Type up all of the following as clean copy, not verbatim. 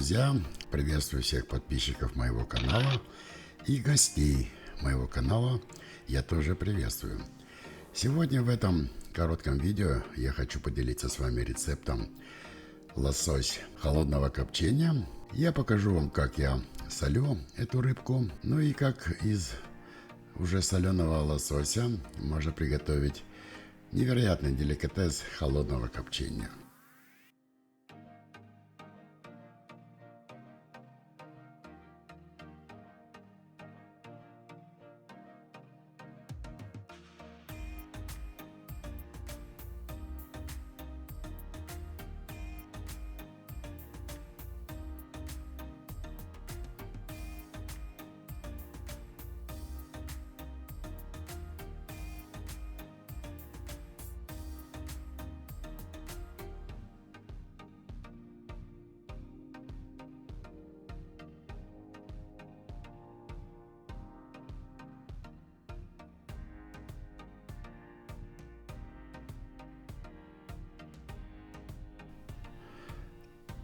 друзья! Приветствую всех подписчиков моего канала и гостей моего канала я тоже приветствую. Сегодня в этом коротком видео я хочу поделиться с вами рецептом лосось холодного копчения. Я покажу вам, как я солю эту рыбку, ну и как из уже соленого лосося можно приготовить невероятный деликатес холодного копчения.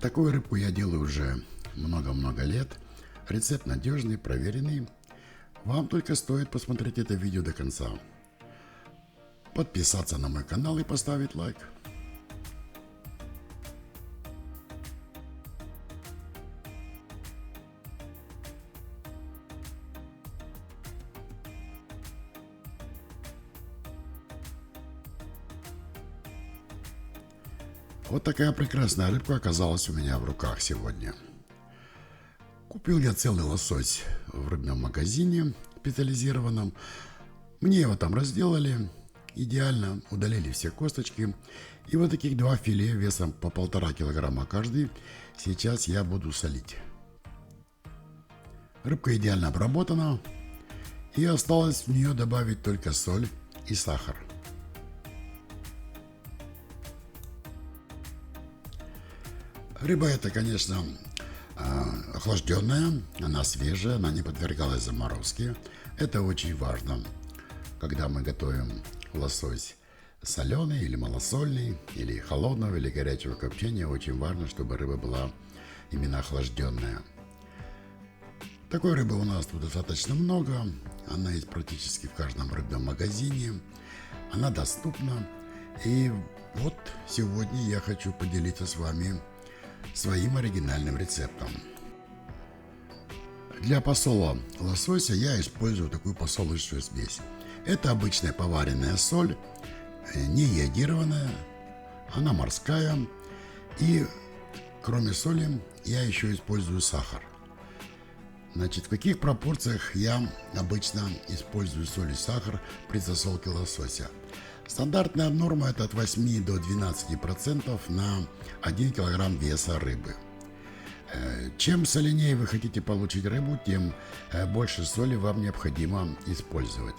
Такую рыбку я делаю уже много-много лет. Рецепт надежный, проверенный. Вам только стоит посмотреть это видео до конца. Подписаться на мой канал и поставить лайк. Вот такая прекрасная рыбка оказалась у меня в руках сегодня. Купил я целый лосось в рыбном магазине специализированном. Мне его там разделали идеально, удалили все косточки. И вот таких два филе весом по 1,5 килограмма каждый сейчас я буду солить. Рыбка идеально обработана. И осталось в нее добавить только соль и сахар. Рыба эта, конечно, охлажденная, она свежая, она не подвергалась заморозке. Это очень важно, когда мы готовим лосось соленый или малосольный, или холодного, или горячего копчения. Очень важно, чтобы рыба была именно охлажденная. Такой рыбы у нас тут достаточно много. Она есть практически в каждом рыбном магазине. Она доступна. И вот сегодня я хочу поделиться с вами своим оригинальным рецептом. Для посола лосося я использую такую посолочную смесь. Это обычная поваренная соль, не йодированная, она морская. И кроме соли я еще использую сахар. Значит, в каких пропорциях я обычно использую соль и сахар при засолке лосося? Стандартная норма это от 8 до 12% на 1 килограмм веса рыбы. Чем соленее вы хотите получить рыбу, тем больше соли вам необходимо использовать.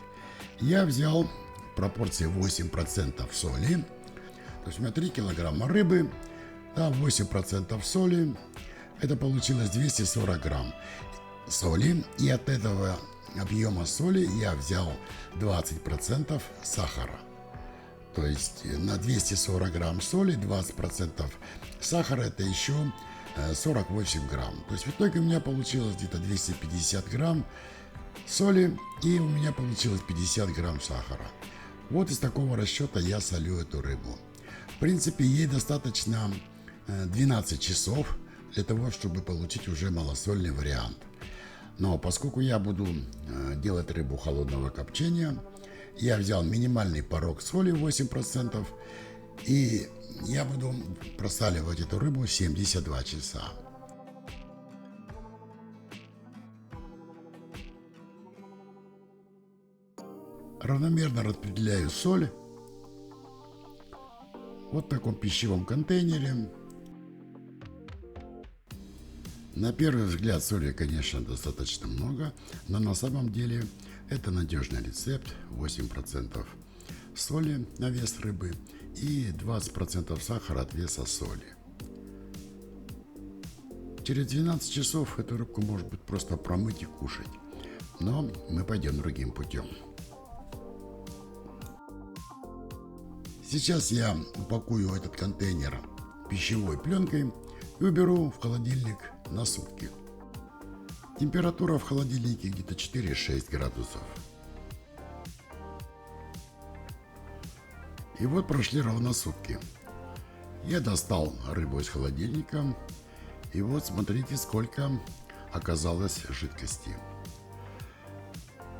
Я взял в пропорции 8% соли. То есть у меня 3 килограмма рыбы, 8% соли. Это получилось 240 грамм соли. И от этого объема соли я взял 20% сахара. То есть на 240 грамм соли 20% сахара это еще 48 грамм. То есть в итоге у меня получилось где-то 250 грамм соли и у меня получилось 50 грамм сахара. Вот из такого расчета я солю эту рыбу. В принципе, ей достаточно 12 часов для того, чтобы получить уже малосольный вариант. Но поскольку я буду делать рыбу холодного копчения, я взял минимальный порог соли 8%, и я буду просаливать эту рыбу 72 часа. Равномерно распределяю соль вот в таком пищевом контейнере. На первый взгляд соли, конечно, достаточно много, но на самом деле это надежный рецепт. 8% соли на вес рыбы и 20% сахара от веса соли. Через 12 часов эту рыбку может быть просто промыть и кушать. Но мы пойдем другим путем. Сейчас я упакую этот контейнер пищевой пленкой и уберу в холодильник на сутки. Температура в холодильнике где-то 4-6 градусов. И вот прошли ровно сутки. Я достал рыбу из холодильника. И вот смотрите, сколько оказалось жидкости.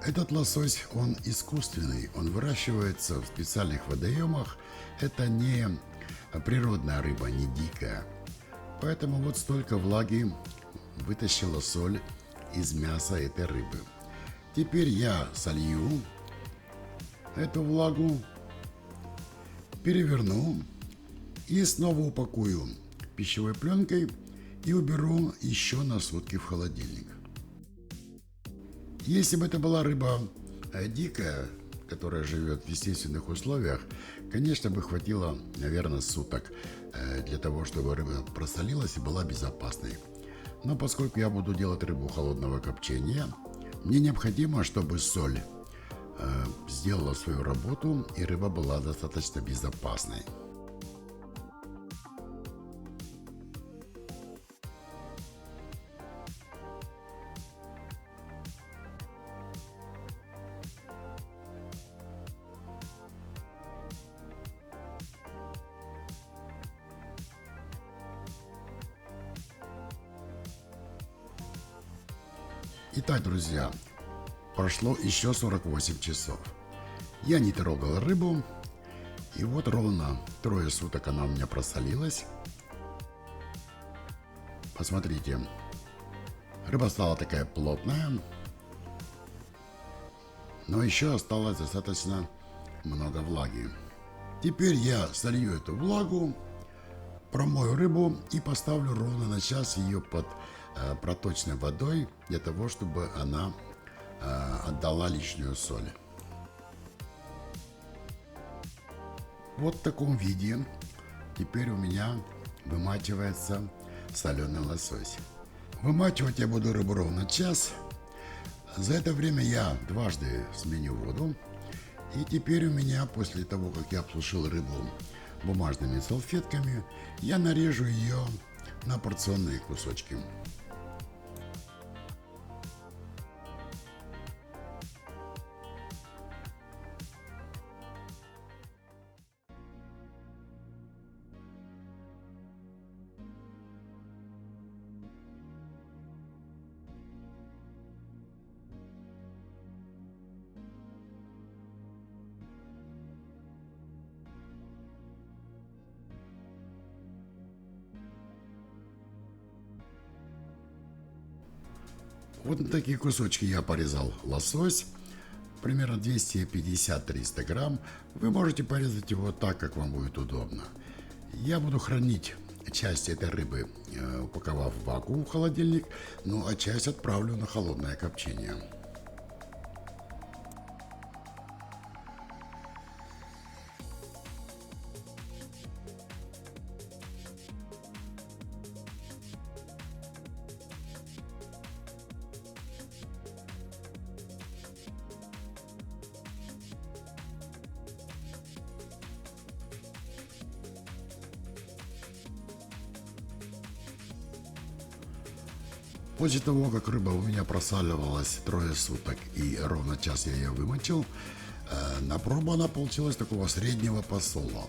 Этот лосось, он искусственный, он выращивается в специальных водоемах. Это не природная рыба, не дикая. Поэтому вот столько влаги вытащила соль из мяса этой рыбы. Теперь я солью эту влагу, переверну и снова упакую пищевой пленкой и уберу еще на сутки в холодильник. Если бы это была рыба дикая, которая живет в естественных условиях, конечно бы хватило, наверное, суток для того, чтобы рыба просолилась и была безопасной. Но поскольку я буду делать рыбу холодного копчения, мне необходимо, чтобы соль сделала свою работу и рыба была достаточно безопасной. Итак, друзья, прошло еще 48 часов. Я не трогал рыбу, и вот ровно 3 суток она у меня просолилась. Посмотрите, рыба стала такая плотная, но еще осталось достаточно много влаги. Теперь я солью эту влагу, промою рыбу и поставлю ровно на час ее под проточной водой для того, чтобы она отдала лишнюю соль. Вот в таком виде теперь у меня вымачивается соленый лосось. Вымачивать я буду рыбу ровно час. За это время я дважды сменю воду. И теперь у меня, после того, как я обсушил рыбу бумажными салфетками, я нарежу ее на порционные кусочки. Вот на такие кусочки я порезал лосось, примерно 250-300 грамм. Вы можете порезать его так, как вам будет удобно. Я буду хранить часть этой рыбы, упаковав в вакуум в холодильник, ну а часть отправлю на холодное копчение. После того, как рыба у меня просаливалась 3 суток и ровно час я ее вымочил, на пробу она получилась такого среднего посола.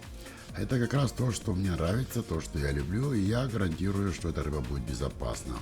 Это как раз то, что мне нравится, то, что я люблю, и я гарантирую, что эта рыба будет безопасна.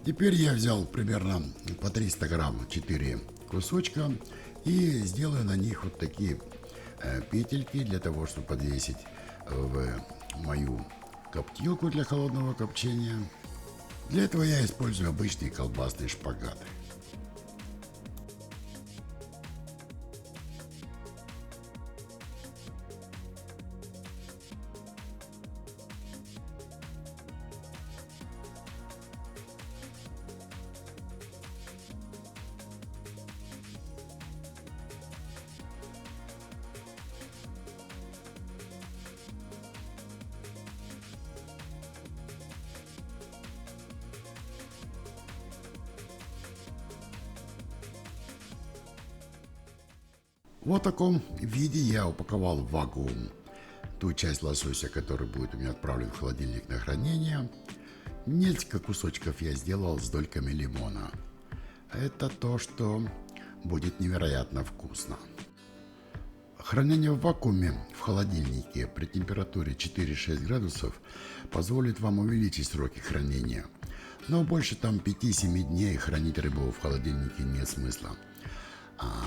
Теперь я взял примерно по 300 грамм 4 кусочка и сделаю на них вот такие петельки для того, чтобы подвесить в мою коптилку для холодного копчения. Для этого я использую обычный колбасный шпагат. Вот в таком виде я упаковал в вакуум ту часть лосося, который будет у меня отправлен в холодильник на хранение. Несколько кусочков я сделал с дольками лимона. Это то, что будет невероятно вкусно. Хранение в вакууме в холодильнике при температуре 4-6 градусов позволит вам увеличить сроки хранения. Но больше там 5-7 дней хранить рыбу в холодильнике нет смысла.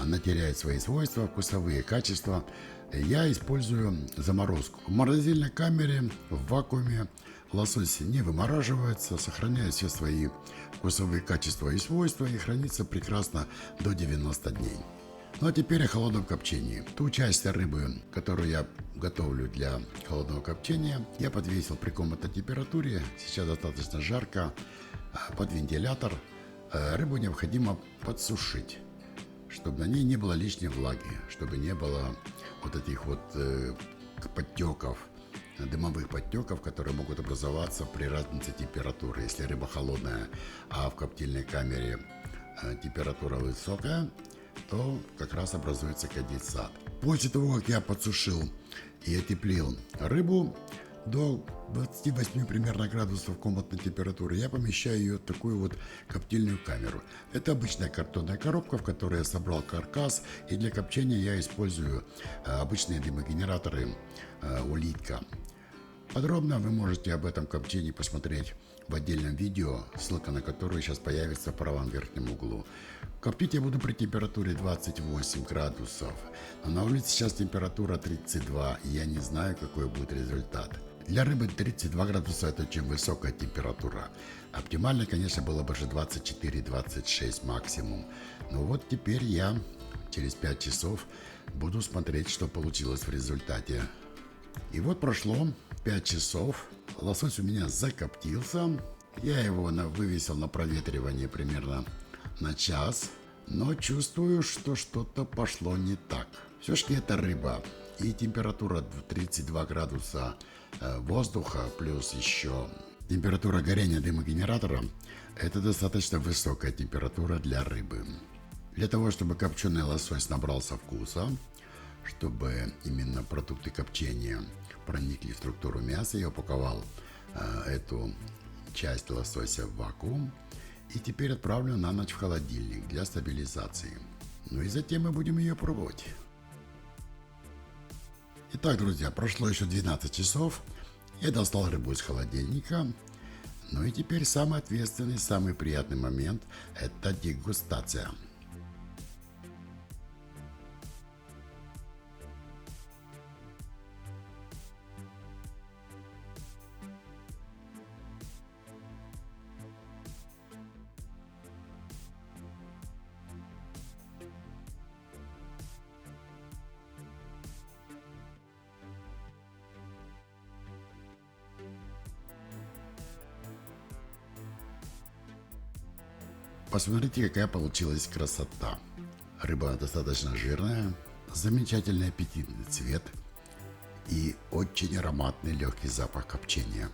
Она теряет свои свойства, вкусовые качества. Я использую заморозку. В морозильной камере, в вакууме лосось не вымораживается, сохраняет все свои вкусовые качества и свойства и хранится прекрасно до 90 дней. Ну а теперь о холодном копчении. Ту часть рыбы, которую я готовлю для холодного копчения, я подвесил при комнатной температуре. Сейчас достаточно жарко, под вентилятор. Рыбу необходимо подсушить, чтобы на ней не было лишней влаги, чтобы не было вот этих вот подтеков, дымовых подтеков, которые могут образоваться при разнице температуры. Если рыба холодная, а в коптильной камере температура высокая, то как раз образуется конденсат. После того, как я подсушил и отеплил рыбу до 28 примерно градусов комнатной температуры, я помещаю ее в такую вот коптильную камеру. Это обычная картонная коробка, в которой я собрал каркас, и для копчения я использую обычные дымогенераторы улитка. Подробно вы можете об этом копчении посмотреть в отдельном видео, ссылка на которое сейчас появится в правом верхнем углу. Коптить я буду при температуре 28 градусов, но на улице сейчас температура 32, и я не знаю, какой будет результат. Для рыбы 32 градуса это очень высокая температура. Оптимально, конечно, было бы же 24-26 максимум. Но вот теперь я через 5 часов буду смотреть, что получилось в результате. И вот прошло 5 часов, лосось у меня закоптился, я его вывесил на проветривание примерно на час, но чувствую, что что-то пошло не так. Все-таки это рыба, и температура 32 градуса воздуха, плюс еще температура горения дымогенератора, это достаточно высокая температура для рыбы. Для того, чтобы копченый лосось набрался вкуса, чтобы именно продукты копчения проникли в структуру мяса, я упаковал эту часть лосося в вакуум и теперь отправлю на ночь в холодильник для стабилизации. Ну и затем мы будем ее пробовать. Итак, друзья, прошло еще 12 часов, я достал рыбу из холодильника. Ну и теперь самый ответственный, самый приятный момент – это дегустация. Посмотрите, какая получилась красота. Рыба достаточно жирная, замечательный аппетитный цвет и очень ароматный легкий запах копчения.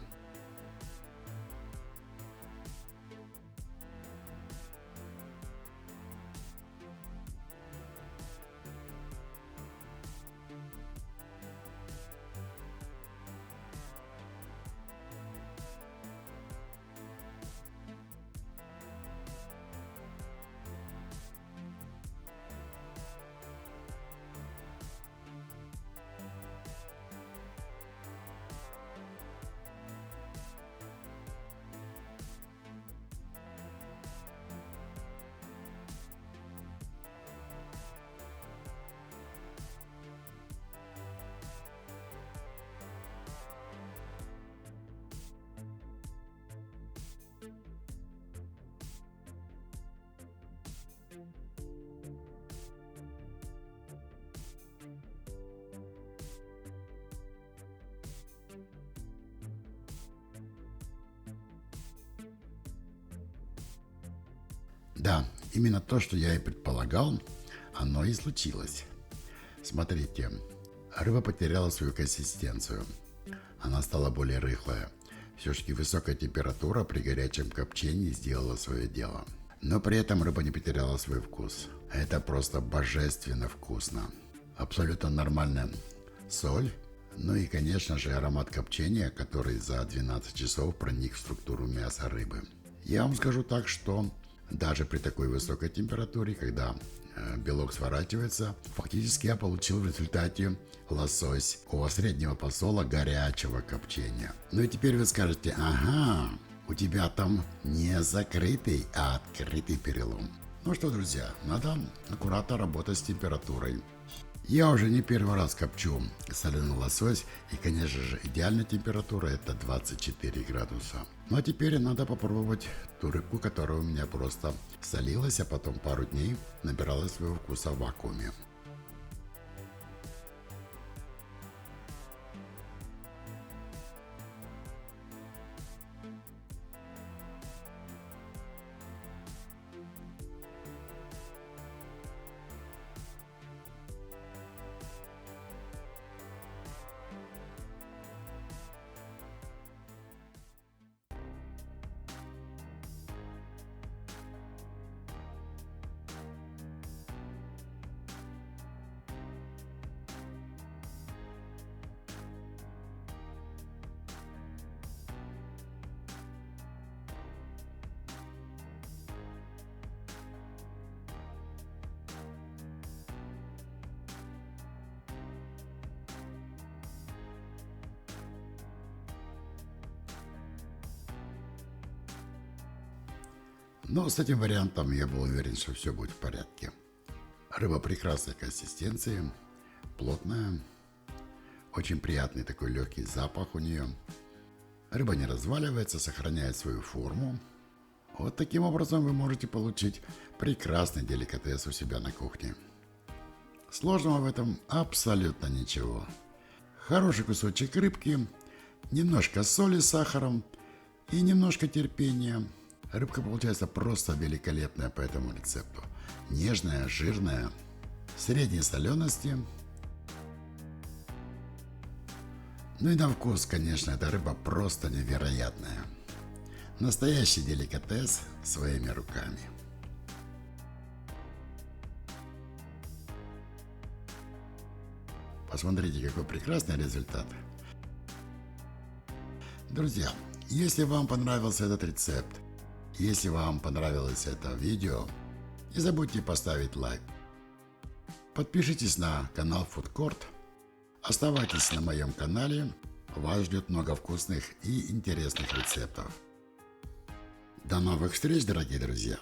Да, именно то, что я и предполагал, оно и случилось. Смотрите, рыба потеряла свою консистенцию. Она стала более рыхлая. Все-таки высокая температура при горячем копчении сделала свое дело. Но при этом рыба не потеряла свой вкус. Это просто божественно вкусно. абсолютно нормальная соль. Ну и, конечно же, аромат копчения, который за 12 часов проник в структуру мяса рыбы. Я вам скажу так, что даже при такой высокой температуре, когда белок сворачивается, фактически я получил в результате лосось такого среднего посола горячего копчения. Ну и теперь вы скажете, ага, у тебя там не закрытый, а открытый перелом. Ну что, друзья, надо аккуратно работать с температурой. Я уже не первый раз копчу соленый лосось, и, конечно же, идеальная температура это 24 градуса. Ну а теперь надо попробовать ту рыбку, которая у меня просто солилась, а потом пару дней набирала своего вкуса в вакууме. Но с этим вариантом я был уверен, что все будет в порядке. Рыба прекрасной консистенции, плотная, очень приятный такой легкий запах у нее. Рыба не разваливается, сохраняет свою форму. Вот таким образом вы можете получить прекрасный деликатес у себя на кухне. Сложного в этом абсолютно ничего. Хороший кусочек рыбки, немножко соли с сахаром и немножко терпения. Рыбка получается просто великолепная по этому рецепту. Нежная, жирная, средней солености. Ну и на вкус, конечно, эта рыба просто невероятная. Настоящий деликатес своими руками. Посмотрите, какой прекрасный результат. Друзья, если вам понравился этот рецепт, если вам понравилось это видео, не забудьте поставить лайк. Подпишитесь на канал Food Court. Оставайтесь на моем канале. Вас ждет много вкусных и интересных рецептов. До новых встреч, дорогие друзья!